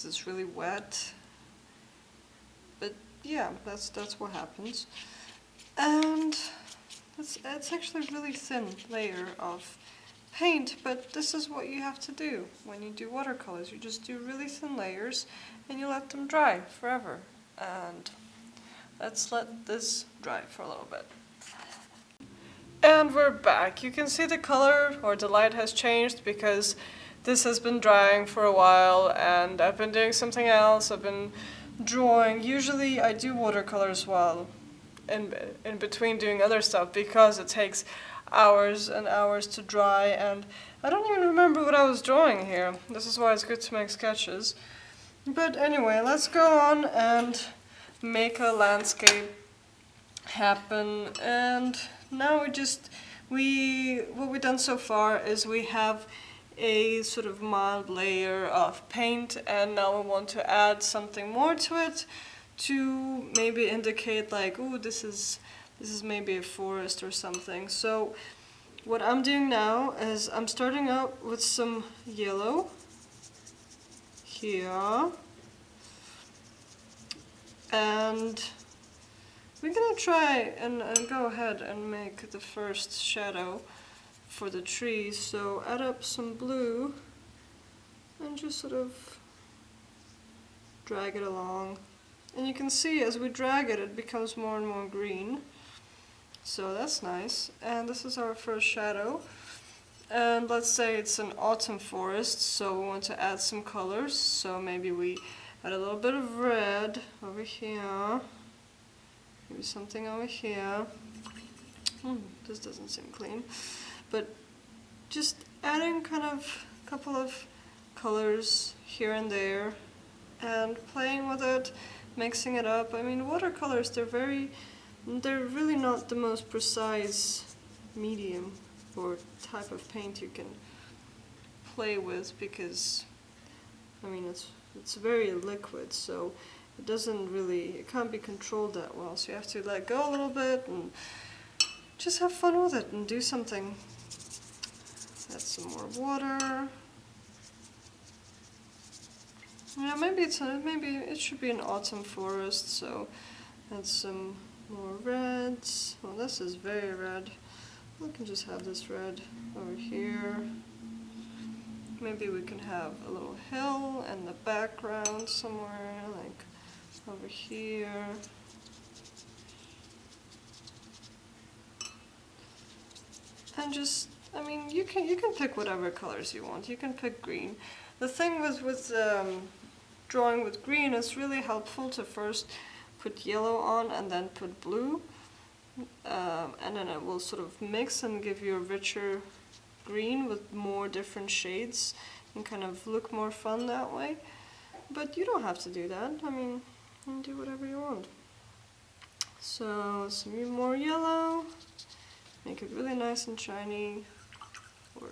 because it's really wet. But yeah, that's what happens. And it's actually a really thin layer of paint, but this is what you have to do when you do watercolors. You just do really thin layers and you let them dry forever. And let's let this dry for a little bit. And we're back. You can see the color or the light has changed because this has been drying for a while and I've been doing something else. I've been drawing. Usually I do watercolors while in between doing other stuff because it takes hours and hours to dry, and I don't even remember what I was drawing here. This is why it's good to make sketches. But anyway, let's go on and make a landscape happen. And now what we've done so far is we have a sort of mild layer of paint, and now we want to add something more to it to maybe indicate like, oh, this is maybe a forest or something. So what I'm doing now is I'm starting out with some yellow here, and we're gonna try and go ahead and make the first shadow for the trees. So add up some blue and just sort of drag it along. And you can see as we drag it, it becomes more and more green. So that's nice. And this is our first shadow. And let's say it's an autumn forest, so we want to add some colors. So maybe we add a little bit of red over here. Maybe something over here. This doesn't seem clean. But just adding kind of a couple of colors here and there and playing with it, mixing it up. I mean, watercolors, they're really not the most precise medium or type of paint you can play with, because I mean it's very liquid, so it can't be controlled that well. So you have to let go a little bit and just have fun with it and do something. Add some more water. Yeah, maybe it should be an autumn forest, so add some more reds. Well, this is very red. We can just have this red over here. Maybe we can have a little hill in the background somewhere, like over here. And just, I mean, you can pick whatever colors you want. You can pick green. The thing with drawing with green, it's really helpful to first put yellow on and then put blue, and then it will sort of mix and give you a richer green with more different shades and kind of look more fun that way. But you don't have to do that. I mean, you can do whatever you want. So some more yellow, make it really nice and shiny or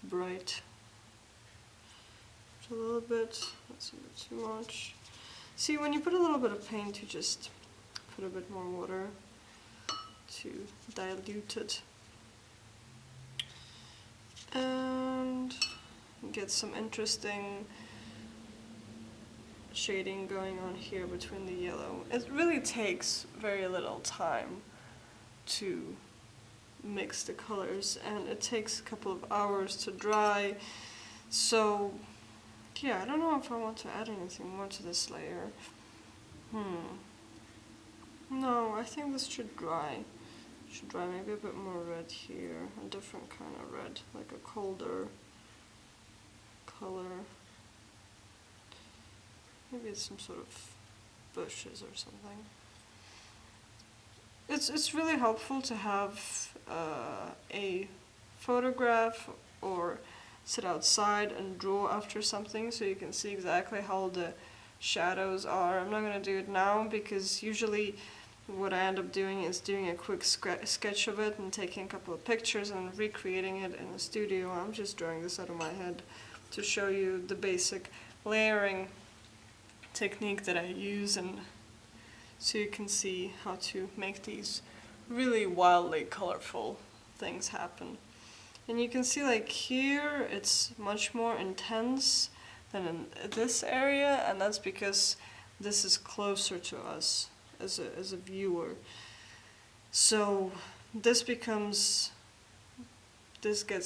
bright. A little bit, that's a bit too much. See, when you put a little bit of paint, you just put a bit more water to dilute it. And get some interesting shading going on here between the yellow. It really takes very little time to mix the colors, and it takes a couple of hours to dry. So yeah, I don't know if I want to add anything more to this layer. No, I think this should dry. Should dry maybe a bit more red here, a different kind of red, like a colder color. Maybe it's some sort of bushes or something. It's really helpful to have a photograph or sit outside and draw after something so you can see exactly how the shadows are. I'm not going to do it now because usually what I end up doing is doing a quick sketch of it and taking a couple of pictures and recreating it in the studio. I'm just drawing this out of my head to show you the basic layering technique that I use, and so you can see how to make these really wildly colorful things happen. And you can see like here it's much more intense than in this area, and that's because this is closer to us as a viewer. So this gets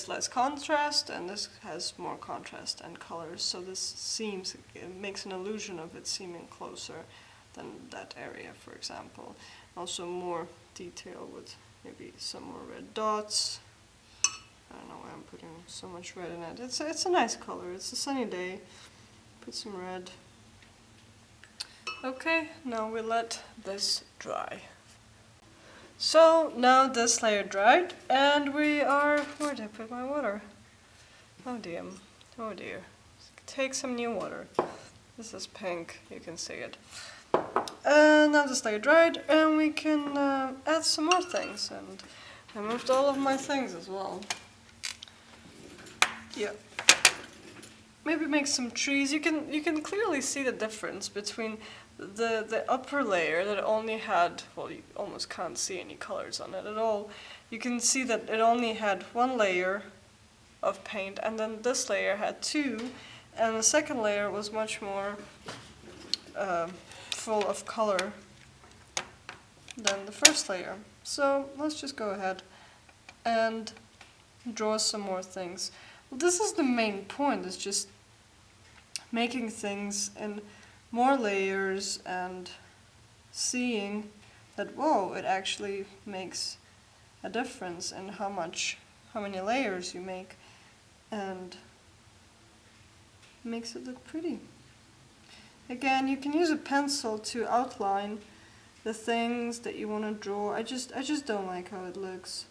less contrast, and this has more contrast and colors. So it makes an illusion of it seeming closer than that area, for example. Also more detail with maybe some more red dots. I don't know why I'm putting so much red in it. It's a nice color. It's a sunny day. Put some red. Okay, now we let this dry. So now this layer dried, and we are, where did I put my water? Oh dear, oh dear. Take some new water. This is pink, you can see it. And now this layer dried, and we can add some more things. And I moved all of my things as well. Yeah. Maybe make some trees. You can clearly see the difference between the upper layer that only had, well, you almost can't see any colors on it at all. You can see that it only had one layer of paint, and then this layer had two, and the second layer was much more full of color than the first layer. So let's just go ahead and draw some more things. Well, this is the main point, is just making things in more layers and seeing that, whoa, it actually makes a difference in how many layers you make, and makes it look pretty. Again, you can use a pencil to outline the things that you want to draw. I just don't like how it looks,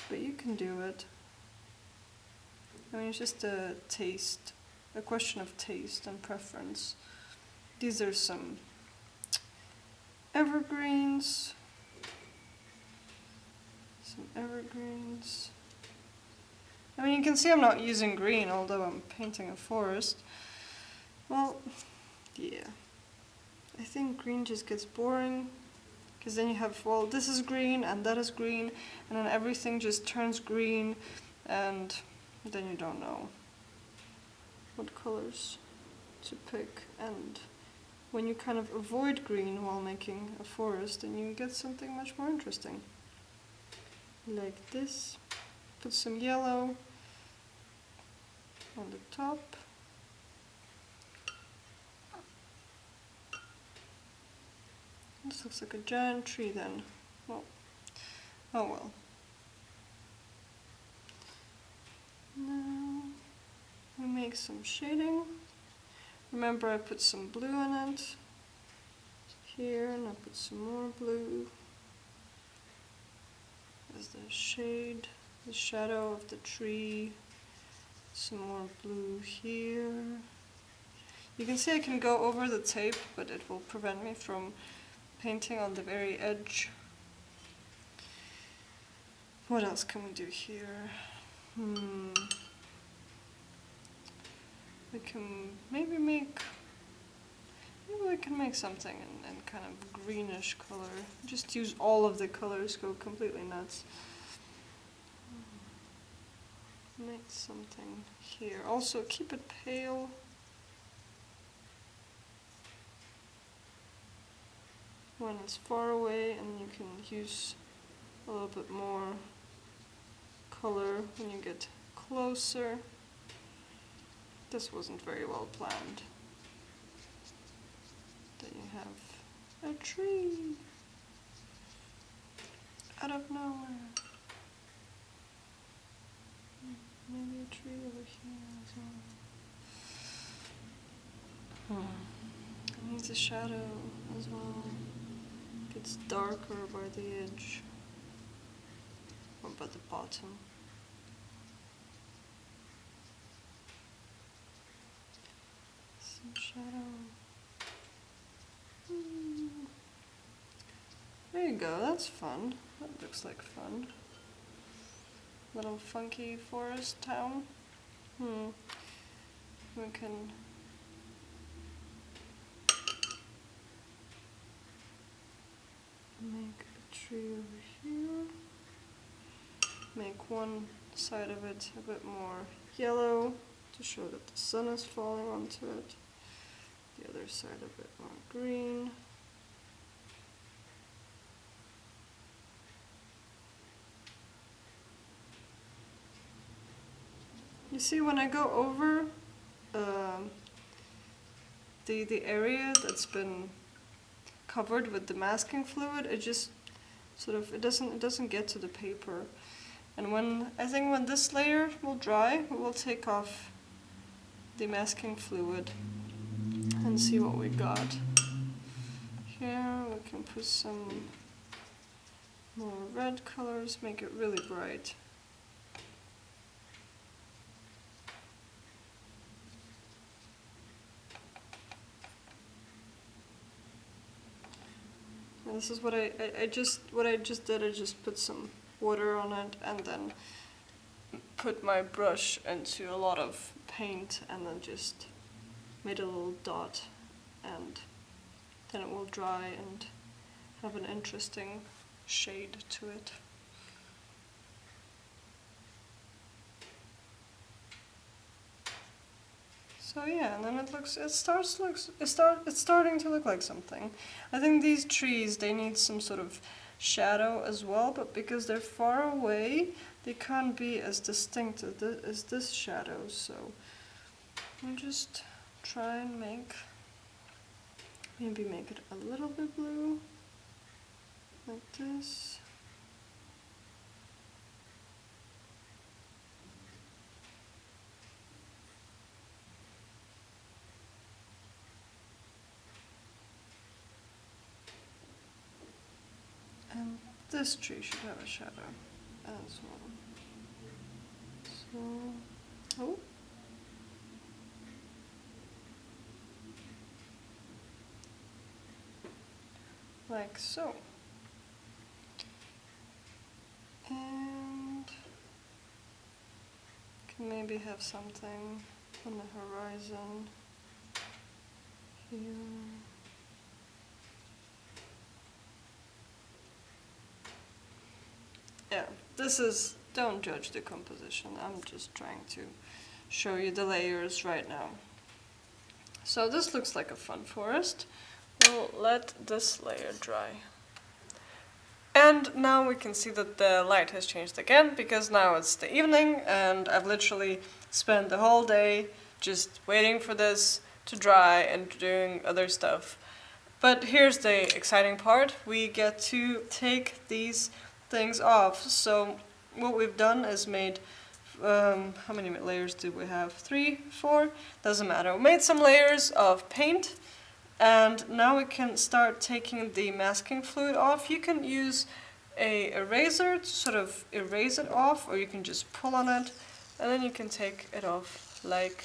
but you can do it. I mean, it's just a question of taste and preference. These are some evergreens. I mean, you can see I'm not using green, although I'm painting a forest. Well, yeah. I think green just gets boring, because then you have, well, this is green and that is green, and then everything just turns green, and then you don't know what colors to pick. And when you kind of avoid green while making a forest, then you get something much more interesting. Like this. Put some yellow on the top. This looks like a giant tree then. Well, oh well. Now we make some shading. Remember, I put some blue in it. Here, and I put some more blue. There's the shade, the shadow of the tree. Some more blue here. You can see I can go over the tape, but it will prevent me from painting on the very edge. What else can we do here? We can maybe we can make something in kind of greenish color. Just use all of the colors, go completely nuts. Make something here. Also keep it pale. When it's far away, and you can use a little bit more color when you get closer. This wasn't very well planned. Then you have a tree out of nowhere. Maybe a tree over here as well. It needs a shadow as well. Gets darker by the edge, or by the bottom. Some shadow. There you go, that's fun. That looks like fun. Little funky forest town. We can make a tree over here. Make one side of it a bit more yellow to show that the sun is falling onto it. The other side a bit more green. You see, when I go over the area that's been covered with the masking fluid, it just sort of it doesn't get to the paper. And I think when this layer will dry, we will take off the masking fluid and see what we got. Here we can put some more red colors, make it really bright. And this is what I just did. I just put some water on it and then put my brush into a lot of paint and then just made a little dot, and then it will dry and have an interesting shade to it. So yeah, and then it's starting to look like something. I think these trees, they need some sort of shadow as well, but because they're far away, they can't be as distinct as this shadow. So I'll just try and maybe make it a little bit blue, like this. And this tree should have a shadow as well. So, oh. Like so. And can maybe have something on the horizon here. Yeah, don't judge the composition, I'm just trying to show you the layers right now. So this looks like a fun forest. We'll let this layer dry. And now we can see that the light has changed again, because now it's the evening and I've literally spent the whole day just waiting for this to dry and doing other stuff. But here's the exciting part, we get to take these things off. So what we've done is made, how many layers do we have? 3, 4, doesn't matter. We made some layers of paint, and now we can start taking the masking fluid off. You can use a eraser to sort of erase it off, or you can just pull on it, and then you can take it off like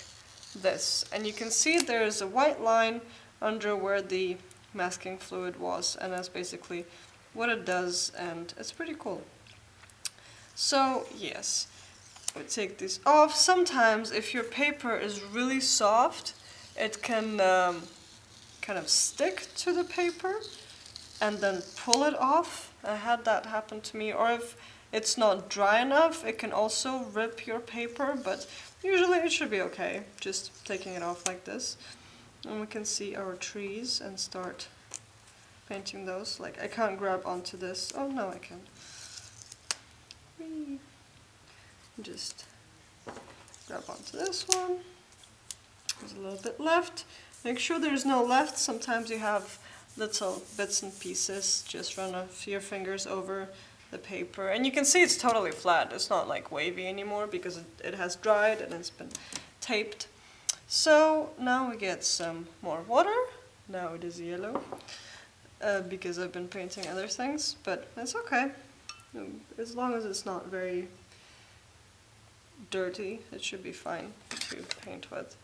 this. And you can see there's a white line under where the masking fluid was, and that's basically what it does, and it's pretty cool. So yes, we take this off. Sometimes if your paper is really soft, it can kind of stick to the paper and then pull it off. I had that happen to me. Or if it's not dry enough, it can also rip your paper, but usually it should be okay, just taking it off like this. And we can see our trees and start painting those. Like, I can't grab onto this. Oh no, I can. Just grab onto this one. There's a little bit left. Make sure there's no left. Sometimes you have little bits and pieces. Just run your fingers over the paper. And you can see it's totally flat. It's not like wavy anymore because it has dried and it's been taped. So now we get some more water. Now it is yellow. Because I've been painting other things, but it's okay. As long as it's not very dirty, it should be fine to paint with.